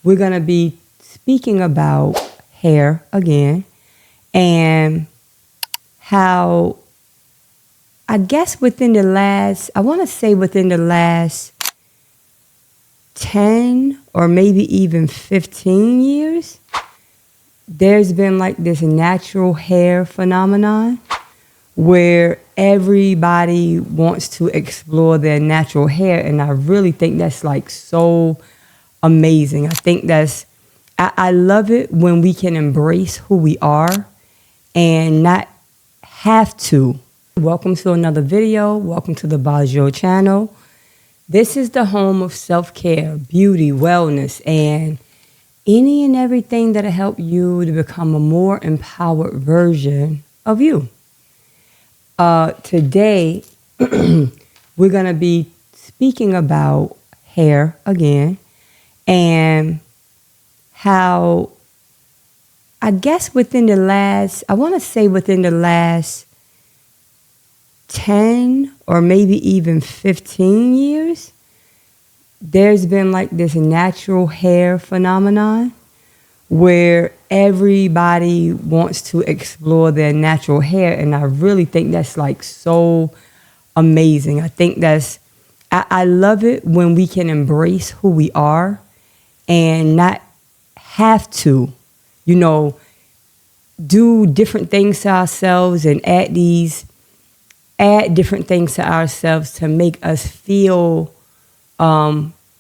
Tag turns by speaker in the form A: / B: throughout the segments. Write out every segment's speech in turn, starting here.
A: we're going to be speaking about hair again and how I guess within the last 10 or maybe even 15 years, there's been like this natural hair phenomenon where everybody wants to explore their natural hair. And I really think that's like so amazing. I think I love it when we can embrace who we are and not have to. Welcome to another video. Welcome to the Bajo channel. This is the home of self-care, beauty, wellness, and any and everything that'll help you to become a more empowered version of you. Today, we're going to be speaking about hair again and how I guess within the last 10 or maybe even 15 years, there's been like this natural hair phenomenon where everybody wants to explore their natural hair. And I really think that's like so amazing. I think I love it when we can embrace who we are and not have to, do different things to ourselves and add different things to ourselves to make us feel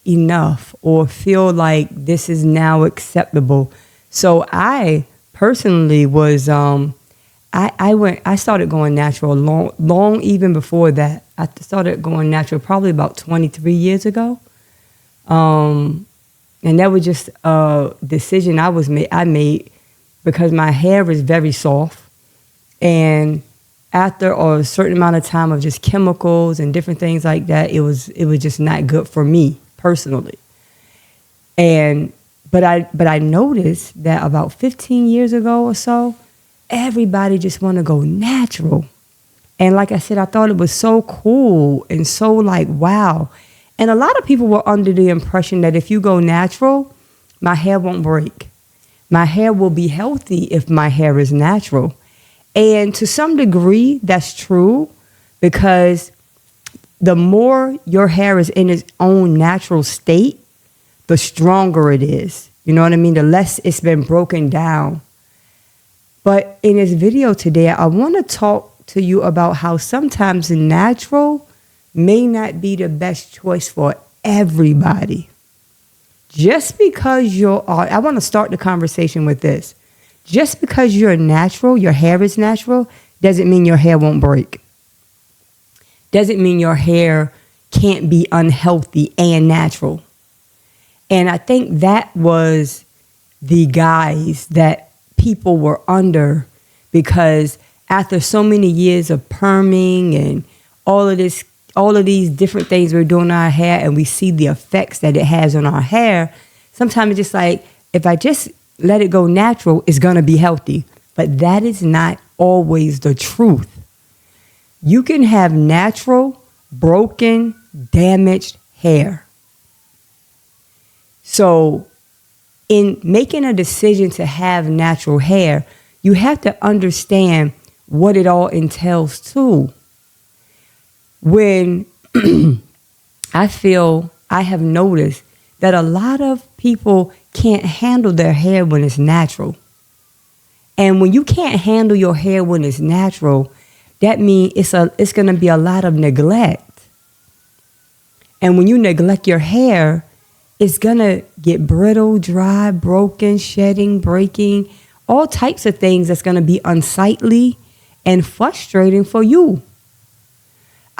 A: enough or feel like this is now acceptable. So I personally was I started going natural long even before that. I started going natural probably about 23 years ago. And that was just a decision I made because my hair is very soft, and after a certain amount of time of just chemicals and different things like that, it was just not good for me personally. But I noticed that about 15 years ago or so, everybody just want to go natural. And like I said, I thought it was so cool and so like, wow. And a lot of people were under the impression that if you go natural, my hair won't break. My hair will be healthy if my hair is natural. And to some degree, that's true, because the more your hair is in its own natural state, the stronger it is. You know what I mean? The less it's been broken down. But in this video today, I want to talk to you about how sometimes the natural may not be the best choice for everybody. Just because I want to start the conversation with this. Just because you're natural, your hair is natural, doesn't mean your hair won't break. Doesn't mean your hair can't be unhealthy and natural. And I think that was the guise that people were under, because after so many years of perming and all of these different things we're doing to our hair, and we see the effects that it has on our hair, sometimes it's just like, if I just let it go natural, it's going to be healthy. But that is not always the truth. You can have natural, broken, damaged hair. So in making a decision to have natural hair, you have to understand what it all entails too. When I have noticed that a lot of people can't handle their hair when it's natural. And when you can't handle your hair when it's natural, that means it's going to be a lot of neglect. And when you neglect your hair, it's going to get brittle, dry, broken, shedding, breaking, all types of things that's going to be unsightly and frustrating for you.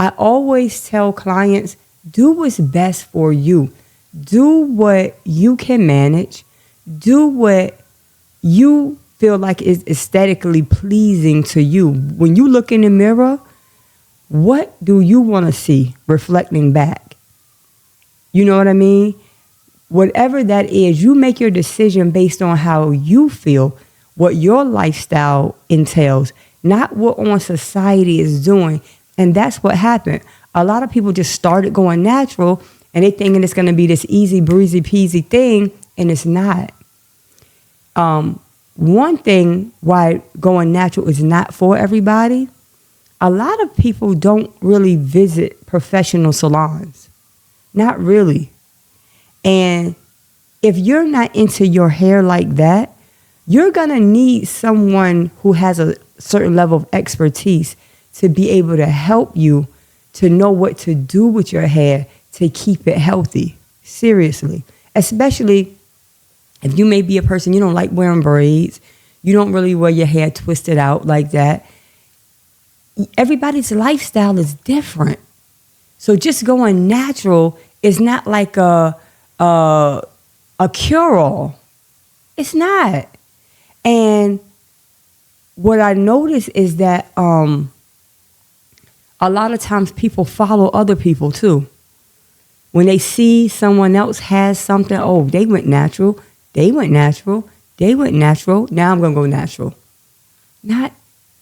A: I always tell clients, do what's best for you. Do what you can manage. Do what you feel like is aesthetically pleasing to you. When you look in the mirror, what do you want to see reflecting back? You know what I mean? Whatever that is, you make your decision based on how you feel, what your lifestyle entails, not what on society is doing. And that's what happened. A lot of people just started going natural and they thinking it's going to be this easy breezy peasy thing. and it's not. One thing why going natural is not for everybody, a lot of people don't really visit professional salons. Not really. And if you're not into your hair like that, you're going to need someone who has a certain level of expertise to be able to help you to know what to do with your hair to keep it healthy. Seriously. Especially if you may be a person, you don't like wearing braids, you don't really wear your hair twisted out like that. Everybody's lifestyle is different. So just going natural is not like a cure-all. It's not. And what I notice is that a lot of times people follow other people too. When they see someone else has something, oh, they went natural, they went natural, they went natural, now I'm going to go natural. Not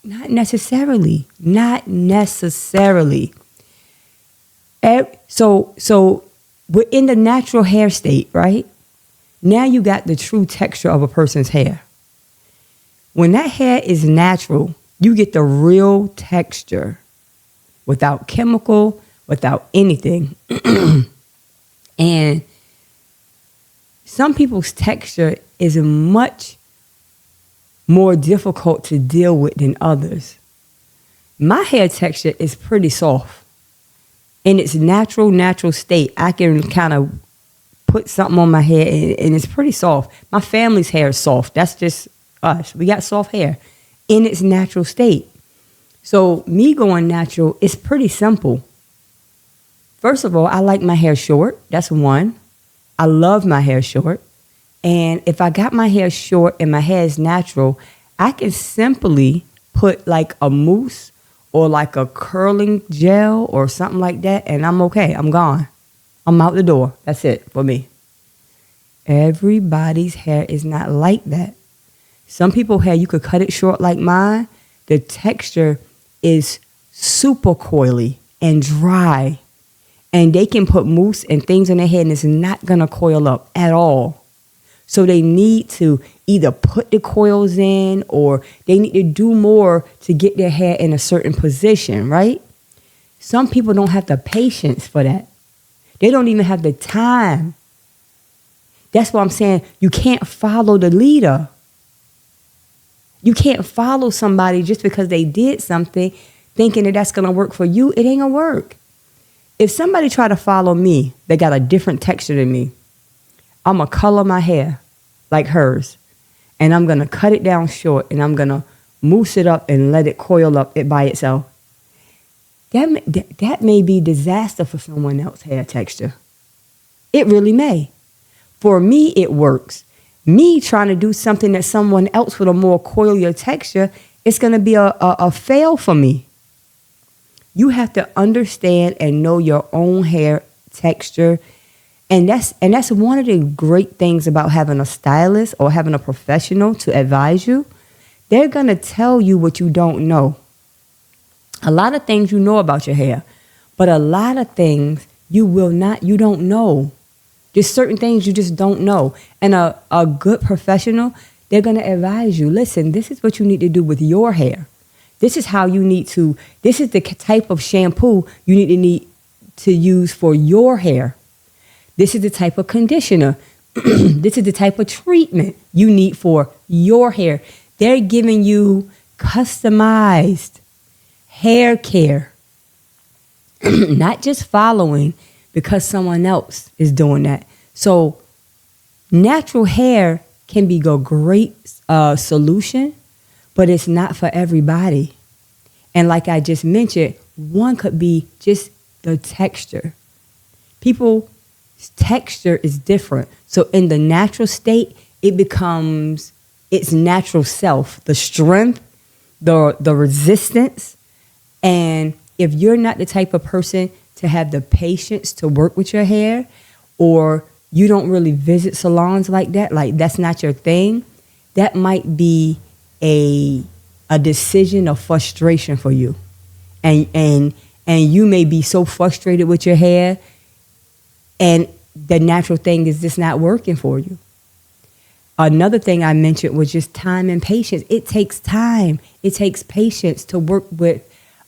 A: necessarily. Not necessarily. So we're in the natural hair state, right? Now you got the true texture of a person's hair. When that hair is natural, you get the real texture without chemical, without anything. And some people's texture is much more difficult to deal with than others. My hair texture is pretty soft. In its natural state, I can kind of put something on my hair and it's pretty soft. My family's hair is soft. That's just us. We got soft hair in its natural state. So me going natural is pretty simple. First of all, I like my hair short. That's one. I love my hair short. And if I got my hair short and my hair is natural, I can simply put like a mousse or like a curling gel or something like that, and I'm okay. I'm gone. I'm out the door. That's it for me. Everybody's hair is not like that. Some people's hair, you could cut it short like mine. The texture is super coily and dry. And they can put mousse and things on their head and it's not going to coil up at all. So they need to either put the coils in or they need to do more to get their hair in a certain position, right? Some people don't have the patience for that. They don't even have the time. That's why I'm saying you can't follow the leader. You can't follow somebody just because they did something thinking that that's going to work for you. It ain't going to work. If somebody try to follow me, they got a different texture than me, I'm going to color my hair like hers. And I'm going to cut it down short and I'm going to mousse it up and let it coil up it by itself. That may be disaster for someone else's hair texture. It really may. For me, it works. Me trying to do something that someone else with a more coilier texture, it's going to be a fail for me. You have to understand and know your own hair texture. And that's one of the great things about having a stylist or having a professional to advise you. They're going to tell you what you don't know. A lot of things you know about your hair, but a lot of things you don't know. There's certain things you just don't know. And a good professional, they're going to advise you, listen, this is what you need to do with your hair. This is this is the type of shampoo you need to use for your hair. This is the type of conditioner. This is the type of treatment you need for your hair. They're giving you customized hair care. Not just following because someone else is doing that. So natural hair can be a great solution, but it's not for everybody. And like I just mentioned, one could be just the texture. People's texture is different. So in the natural state, it becomes its natural self, the strength, the resistance. And if you're not the type of person to have the patience to work with your hair, or you don't really visit salons like that's not your thing, that might be a decision of frustration for you. And you may be so frustrated with your hair and the natural thing is just not working for you. Another thing I mentioned was just time and patience. It takes time. It takes patience to work with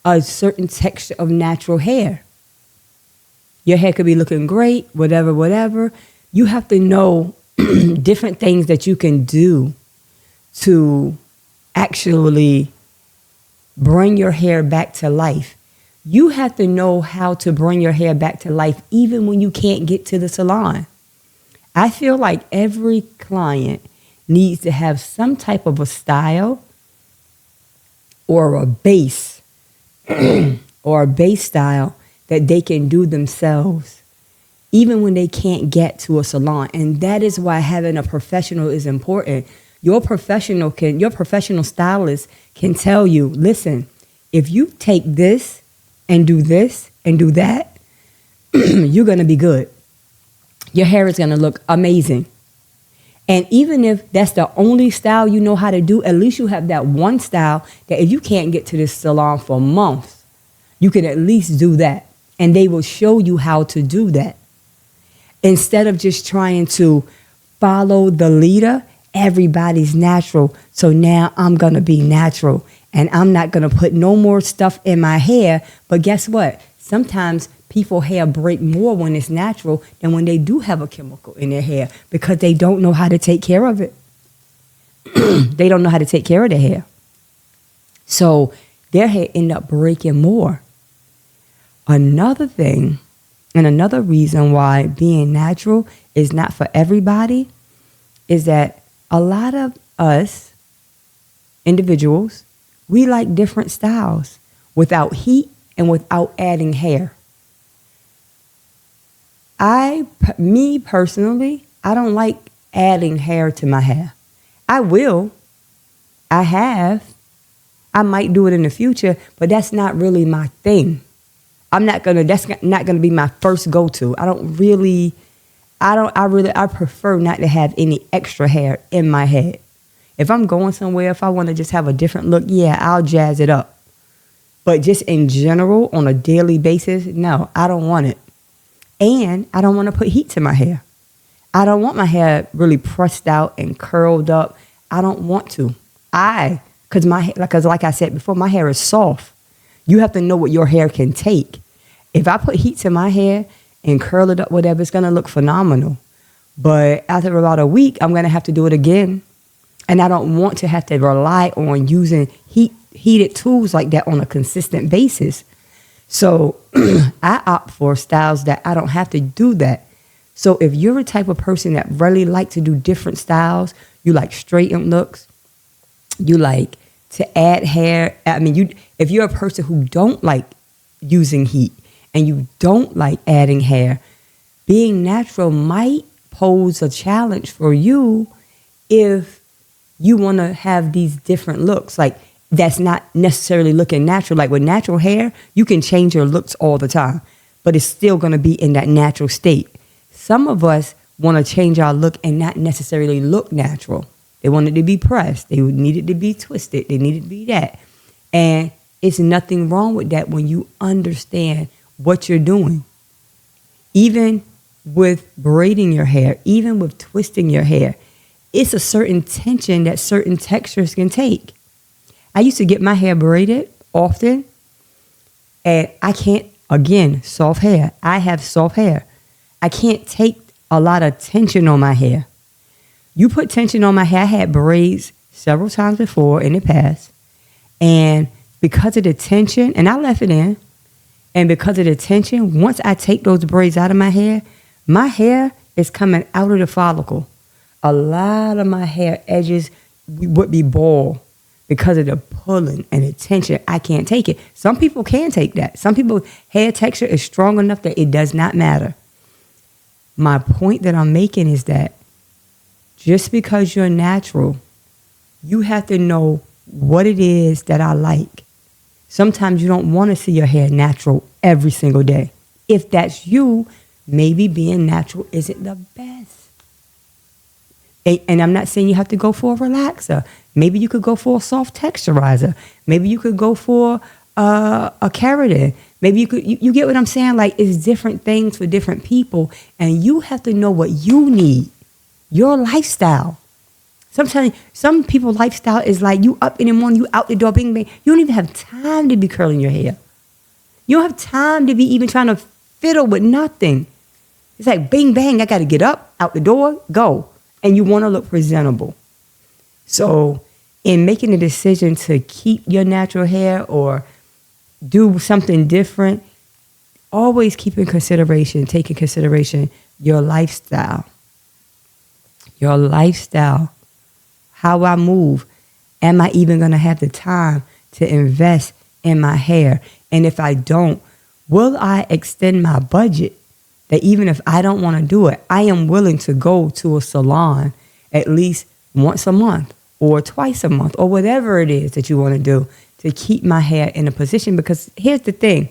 A: a certain texture of natural hair. Your hair could be looking great, whatever, whatever. You have to know different things that you can do to actually bring your hair back to life. You have to know how to bring your hair back to life even when you can't get to the salon. I feel like every client needs to have some type of a style or a base or a base style that they can do themselves, even when they can't get to a salon. And that is why having a professional is important. Your professional stylist can tell you, listen, if you take this and do that, you're going to be good. Your hair is going to look amazing. And even if that's the only style you know how to do, at least you have that one style that if you can't get to this salon for months, you can at least do that. And they will show you how to do that. Instead of just trying to follow the leader, everybody's natural. So now I'm going to be natural and I'm not going to put no more stuff in my hair. But guess what? Sometimes people's hair break more when it's natural than when they do have a chemical in their hair because they don't know how to take care of it. They don't know how to take care of their hair. So their hair end up breaking more. Another thing and another reason why being natural is not for everybody is that a lot of us individuals, we like different styles without heat and without adding hair. Me personally, I don't like adding hair to my hair. I will. I have. I might do it in the future, but that's not really my thing. That's not gonna be my first go-to. I prefer not to have any extra hair in my head. If I'm going somewhere, if I want to just have a different look, yeah, I'll jazz it up. But just in general, on a daily basis, no, I don't want it. And I don't want to put heat to my hair. I don't want my hair really pressed out and curled up. I don't want to. Because like I said before, my hair is soft. You have to know what your hair can take. If I put heat to my hair and curl it up, whatever, it's going to look phenomenal. But after about a week, I'm going to have to do it again. And I don't want to have to rely on using heated tools like that on a consistent basis. So I opt for styles that I don't have to do that. So if you're a type of person that really like to do different styles, you like straightened looks, you like to add hair. If you're a person who don't like using heat and you don't like adding hair, being natural might pose a challenge for you if you want to have these different looks. Like, that's not necessarily looking natural. Like with natural hair, you can change your looks all the time, but it's still going to be in that natural state. Some of us want to change our look and not necessarily look natural. They want it to be pressed. They need it to be twisted. They need it to be that. And it's nothing wrong with that when you understand what you're doing. Even with braiding your hair, even with twisting your hair, it's a certain tension that certain textures can take. I used to get my hair braided often, and I can't, again, soft hair. I have soft hair. I can't take a lot of tension on my hair. You put tension on my hair. I had braids several times before in the past, and because of the tension, and I left it in, and because of the tension, once I take those braids out of my hair is coming out of the follicle. A lot of my hair edges would be bald because of the pulling and the tension. I can't take it. Some people can take that. Some people's hair texture is strong enough that it does not matter. My point that I'm making is that just because you're natural, you have to know what it is that I like. Sometimes you don't want to see your hair natural every single day. If that's you, maybe being natural isn't the best. And I'm not saying you have to go for a relaxer. Maybe you could go for a soft texturizer. Maybe you could go for a keratin. Maybe you get what I'm saying? Like, it's different things for different people. And you have to know what you need, your lifestyle. Sometimes some people's lifestyle is like you up in the morning, you out the door, bing, bang. You don't even have time to be curling your hair. You don't have time to be even trying to fiddle with nothing. It's like bing, bang, I got to get up, out the door, go. And you want to look presentable. So in making a decision to keep your natural hair or do something different, always take in consideration your lifestyle. Your lifestyle. How I move. Am I even going to have the time to invest in my hair? And if I don't, will I extend my budget? That even if I don't want to do it, I am willing to go to a salon at least once a month or twice a month or whatever it is that you want to do to keep my hair in a position. Because here's the thing.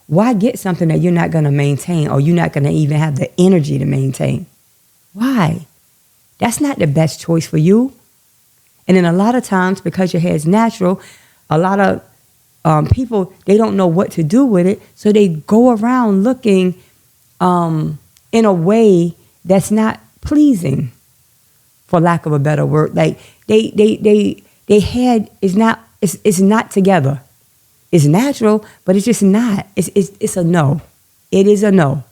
A: Why get something that you're not going to maintain or you're not going to even have the energy to maintain? Why? That's not the best choice for you. And then a lot of times, because your hair is natural, a lot of people, they don't know what to do with it. So they go around looking in a way that's not pleasing, for lack of a better word. Like they head is not, it's not together. It's natural, but it's just not. It's a no. It is a no.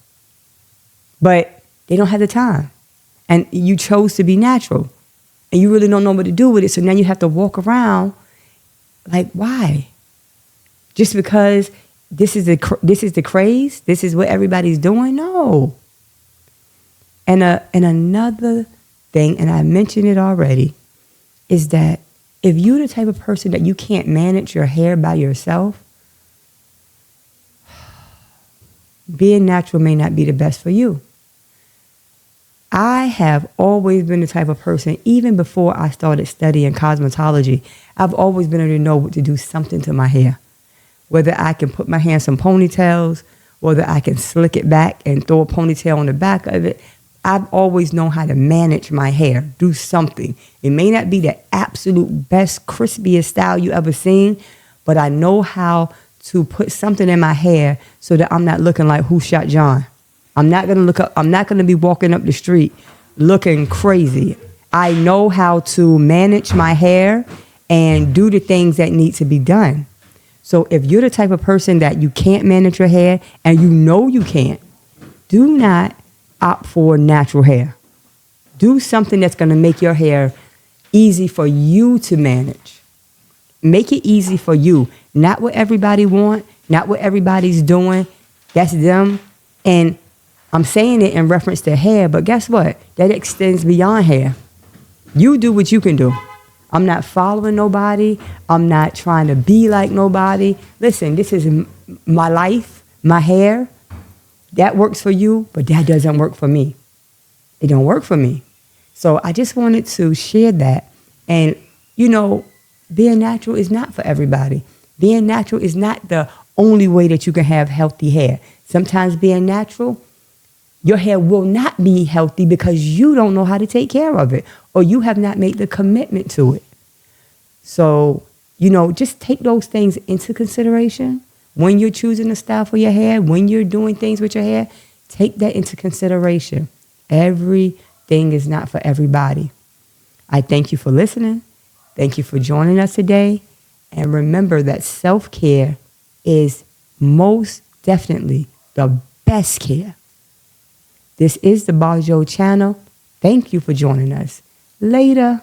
A: But they don't have the time. And you chose to be natural. And you really don't know what to do with it. So now you have to walk around like, why? Just because this is the craze? This is what everybody's doing? No. And another thing, and I mentioned it already, is that if you're the type of person that you can't manage your hair by yourself, being natural may not be the best for you. I have always been the type of person, even before I started studying cosmetology, I've always been able to know what to do something to my hair. Whether I can put my hair in some ponytails, whether I can slick it back and throw a ponytail on the back of it, I've always known how to manage my hair, do something. It may not be the absolute best, crispiest style you ever seen, but I know how to put something in my hair so that I'm not looking like Who Shot John. I'm not gonna be walking up the street looking crazy. I know how to manage my hair and do the things that need to be done. So if you're the type of person that you can't manage your hair and you know you can't, do not opt for natural hair. Do something that's going to make your hair easy for you to manage. Make it easy for you. Not what everybody wants, not what everybody's doing. That's them. And I'm saying it in reference to hair, but guess what? That extends beyond hair. You do what you can do. I'm not following nobody. I'm not trying to be like nobody. Listen, this is my life, my hair. That works for you, but that doesn't work for me. It don't work for me. So I just wanted to share that. And, being natural is not for everybody. Being natural is not the only way that you can have healthy hair. Sometimes being natural, your hair will not be healthy because you don't know how to take care of it or you have not made the commitment to it. So, just take those things into consideration. When you're choosing a style for your hair, when you're doing things with your hair, take that into consideration. Everything is not for everybody. I thank you for listening. Thank you for joining us today. And remember that self-care is most definitely the best care. This is the Barjo channel. Thank you for joining us. Later.